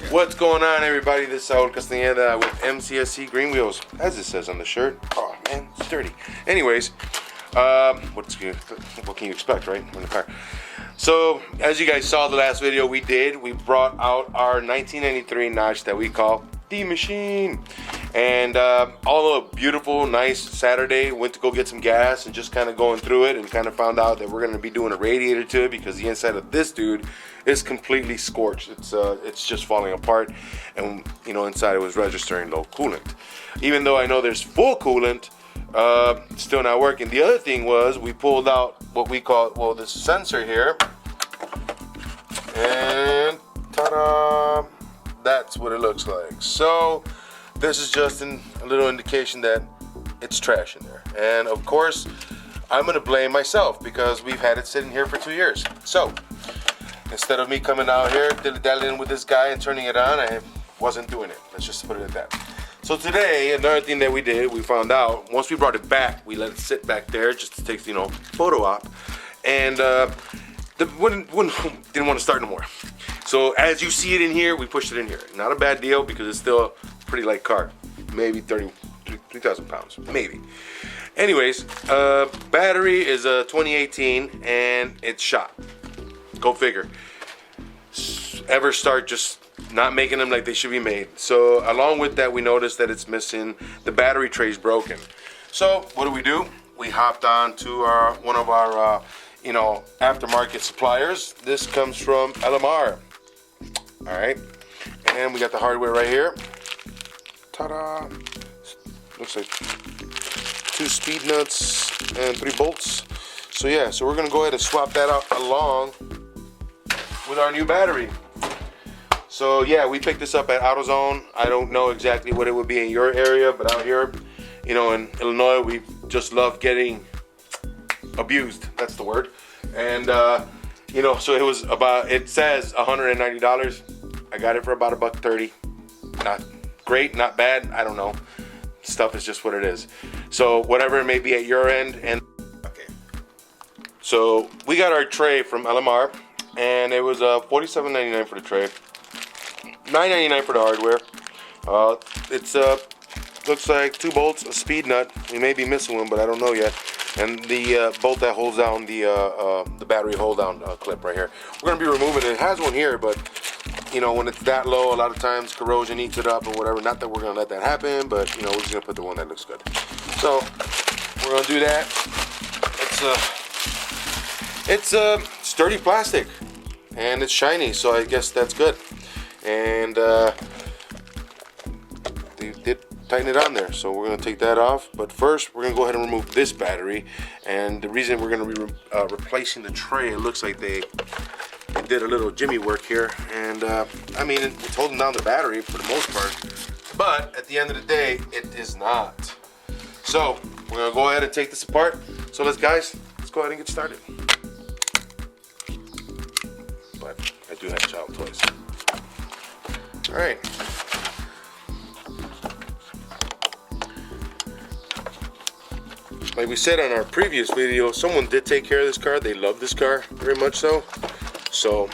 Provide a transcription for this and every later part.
What's going on, everybody? This is Saul Castaneda with Mcscgreenwheels, as it says on the shirt. Oh man, it's dirty. Anyways, what can you expect, right? In the car. So, as you guys saw the last video we brought out our 1993 Notch that we call the Machine. And although a beautiful, nice Saturday, went to go get some gas and just kind of going through it and kind of found out that we're going to be doing a radiator to it because the inside of this dude is completely scorched. It's just falling apart, and you know, inside it was registering low coolant. Even though I know there's full coolant, still not working. The other thing was we pulled out what we call, well, this sensor here, and ta-da, that's what it looks like. So this is just a little indication that it's trash in there. And of course, I'm gonna blame myself because we've had it sitting here for 2 years. So instead of me coming out here, dilly-dallying with this guy and turning it on, I wasn't doing it. Let's just put it at that. So today, another thing that we did, we found out, once we brought it back, we let it sit back there just to take, photo op. And didn't want to start no more. So as you see it in here, we pushed it in here. Not a bad deal because it's still a pretty light car. Maybe 3,000 pounds, maybe. Anyways, battery is a 2018 and it's shot. Go figure. EverStart just not making them like they should be made. So along with that, we noticed that it's missing, the battery tray's broken. So what do? We hopped on to one of our aftermarket suppliers. This comes from LMR. All right, and we got the hardware right here. Ta-da! Looks like 2 speed nuts and 3 bolts. So yeah, so we're gonna go ahead and swap that out along with our new battery. So yeah, we picked this up at AutoZone. I don't know exactly what it would be in your area, but out here, in Illinois, we just love getting abused. That's the word. And so it was about, it says $190. I got it for about $130. Not great, not bad. I don't know. Stuff is just what it is. So whatever it may be at your end. And okay. So we got our tray from LMR, and it was $47.99 for the tray. $9.99 for the hardware. It's looks like 2 bolts, a speed nut. We may be missing one, but I don't know yet. And the bolt that holds down the battery hold down clip right here. We're gonna be removing it. It has one here, but when it's that low, a lot of times corrosion eats it up or whatever. Not that we're gonna let that happen, but we're just gonna put the one that looks good. So we're gonna do that. It's sturdy plastic and it's shiny, so I guess that's good. And they did tighten it on there, so we're going to take that off. But first, we're going to go ahead and remove this battery. And the reason we're going to be replacing the tray, it looks like they did a little jimmy work here. And I mean, it's holding down the battery for the most part, but at the end of the day, it is not. So we're going to go ahead and take this apart. So let's go ahead and get started. But I do have child toys. All right. Like we said on our previous video, someone did take care of this car. They love this car very much so. So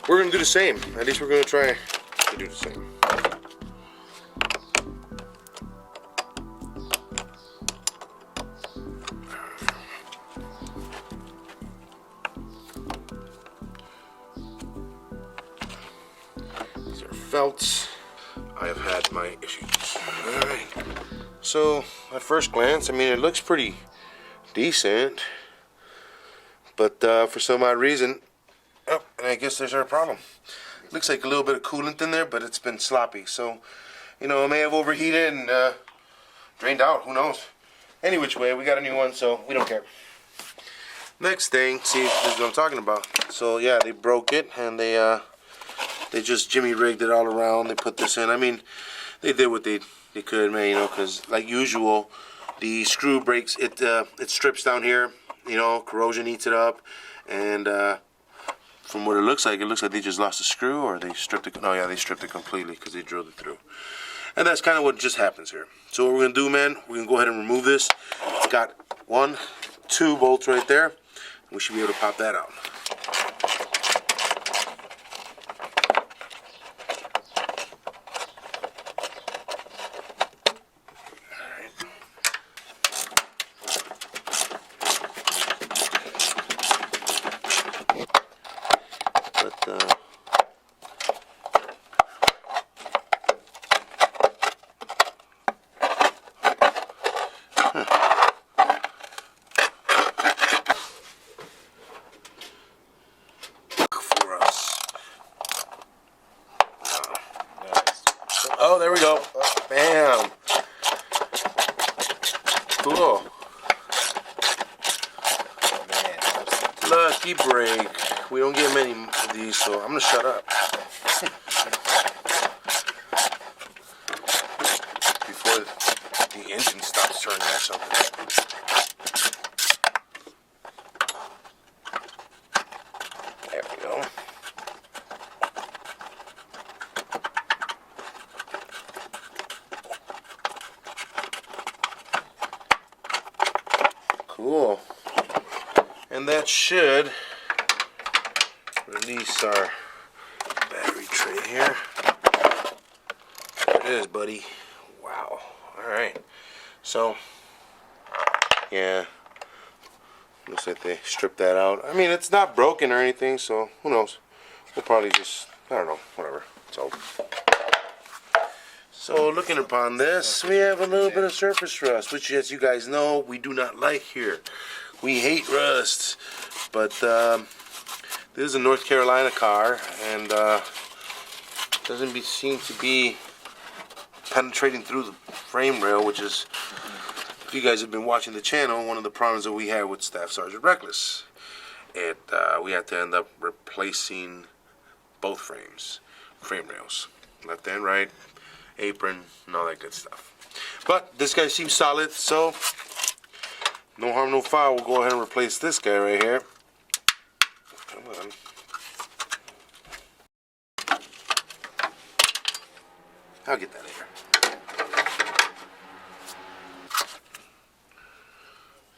we're gonna do the same. At least we're gonna try to do the same. Felts. I have had my issues. Alright. So at first glance, I mean, it looks pretty decent, but for some odd reason, and I guess there's our problem. Looks like a little bit of coolant in there, but it's been sloppy. So, it may have overheated and drained out. Who knows? Any which way, we got a new one, so we don't care. Next thing, see, this is what I'm talking about. So yeah, they broke it and they just jimmy rigged it all around. They put this in. I mean, they did what they could, man, because like usual, the screw breaks, it strips down here, corrosion eats it up, and from what it looks like they just lost a screw, or they stripped it. No, yeah, they stripped it completely because they drilled it through. And that's kind of what just happens here. So what we're gonna do, man, we're gonna go ahead and remove this. It's got 1, 2 bolts right there. We should be able to pop that out. go. There we go. Bam. Cool. Lucky break. We don't get many of these, so I'm gonna shut up. Before the engine stops turning or something. There we go. Cool. And that should release our battery tray here. There it is, buddy. Wow. Alright. So, yeah. Looks like they stripped that out. I mean, it's not broken or anything, so who knows. We'll probably just, I don't know, whatever. It's old. So, looking upon this, we have a little bit of surface rust, which, as you guys know, we do not like here. We hate rust. But this is a North Carolina car, and doesn't seem to be penetrating through the frame rail, which is, if you guys have been watching the channel, one of the problems that we had with Staff Sergeant Reckless. We had to end up replacing both frame rails, left and right, apron, and all that good stuff. But this guy seems solid, so no harm, no foul. We'll go ahead and replace this guy right here. Come on. I'll get that here.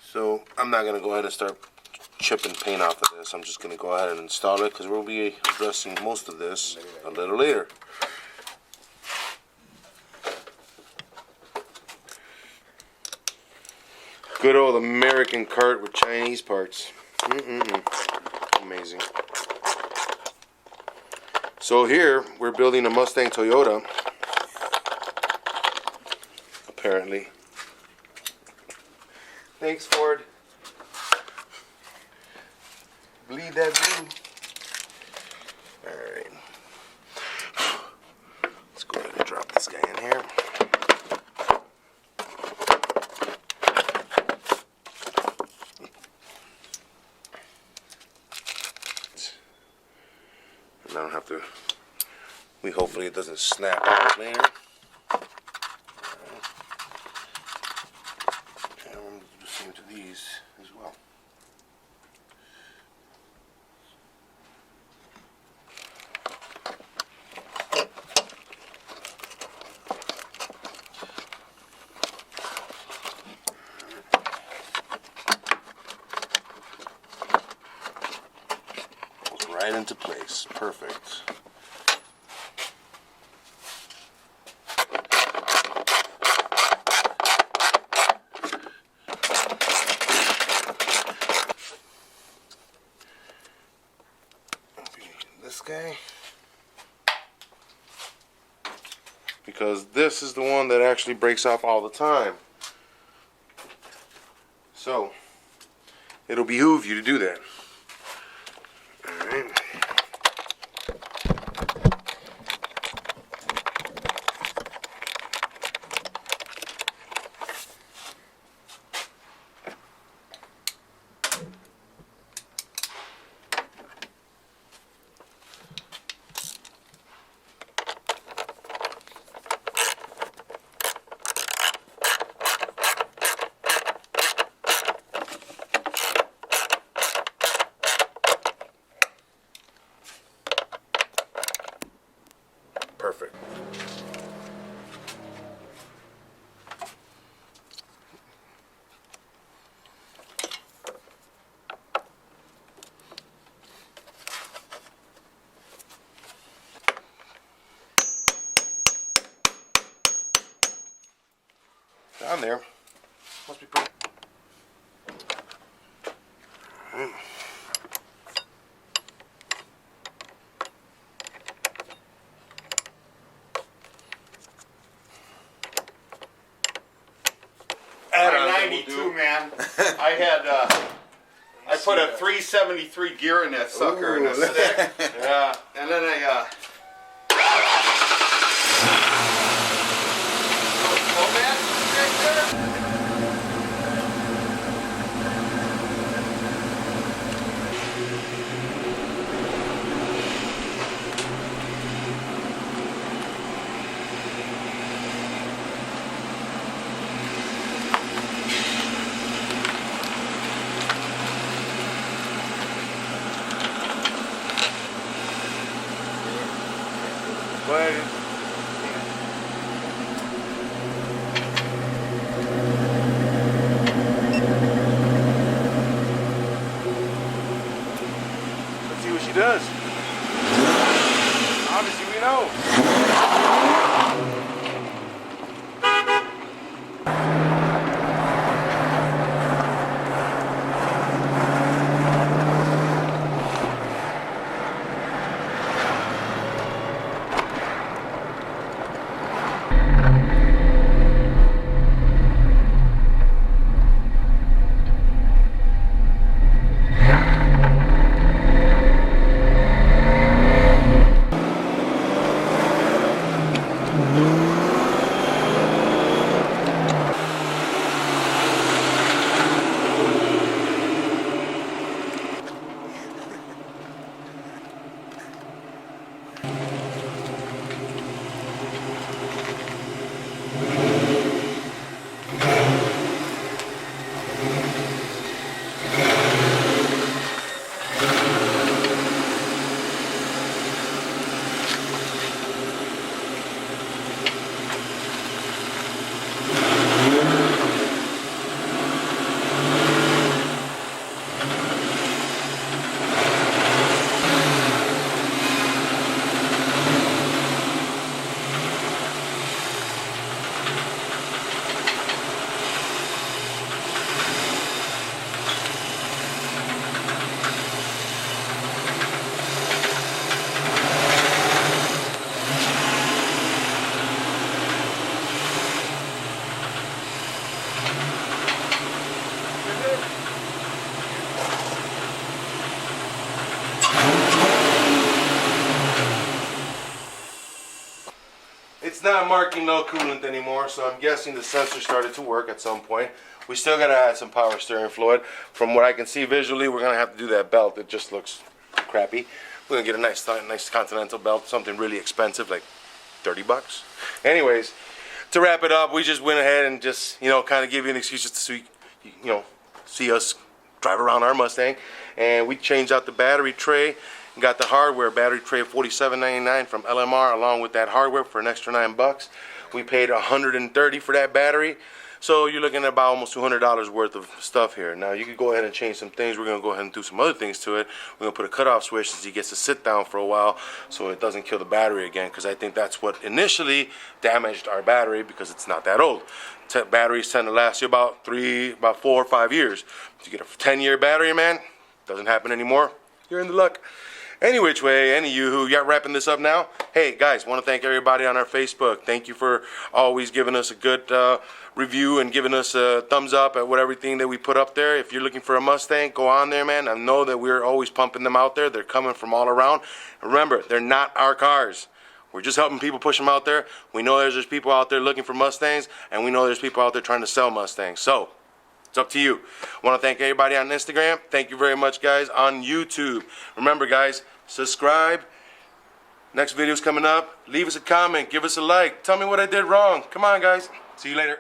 So I'm not going to go ahead and start chipping paint off of this. I'm just going to go ahead and install it because we'll be addressing most of this a little later. Good old American cart with Chinese parts. Amazing. So here we're building a Mustang Toyota. Apparently. Thanks, Ford. Bleed that blue. Alright. Let's go ahead and drop this guy in here. And I don't have to, hopefully it doesn't snap out later. And I'm going to do the same to these as well. Right into place. Perfect. This guy, because this is the one that actually breaks off all the time. So it'll behoove you to do that. Alright. Perfect. Down there. Must be pretty. Man, I had I put a 373 gear in that sucker. Ooh, and a stick. Yeah, and then I Go ahead. Let's see what she does. Obviously, we know. It's not marking no coolant anymore, so I'm guessing the sensor started to work at some point. We still gotta add some power steering fluid. From what I can see visually, we're gonna have to do that belt. It just looks crappy. We're gonna get a nice Continental belt, something really expensive, like 30 bucks. Anyways, to wrap it up, we just went ahead and just, kind of give you an excuse just to see us drive around our Mustang. And we changed out the battery tray. Got the hardware battery tray $47.99 from LMR along with that hardware for an extra $9. We paid $130 for that battery. So you're looking at about almost $200 worth of stuff here. Now you could go ahead and change some things. We're going to go ahead and do some other things to it. We're going to put a cutoff switch so he gets to sit down for a while so it doesn't kill the battery again, because I think that's what initially damaged our battery, because it's not that old. Batteries tend to last you about 4 or 5 years. If you get a 10-year battery, man, doesn't happen anymore. You're in the luck. Any which way, any you who, wrapping this up now. Hey guys, want to thank everybody on our Facebook. Thank you for always giving us a good review and giving us a thumbs up at everything that we put up there. If you're looking for a Mustang, go on there, man. I know that we're always pumping them out there. They're coming from all around. Remember, they're not our cars. We're just helping people push them out there. We know there's people out there looking for Mustangs, and we know there's people out there trying to sell Mustangs. So it's up to you. I want to thank everybody on Instagram. Thank you very much, guys, on YouTube. Remember, guys, subscribe. Next video's coming up. Leave us a comment. Give us a like. Tell me what I did wrong. Come on, guys. See you later.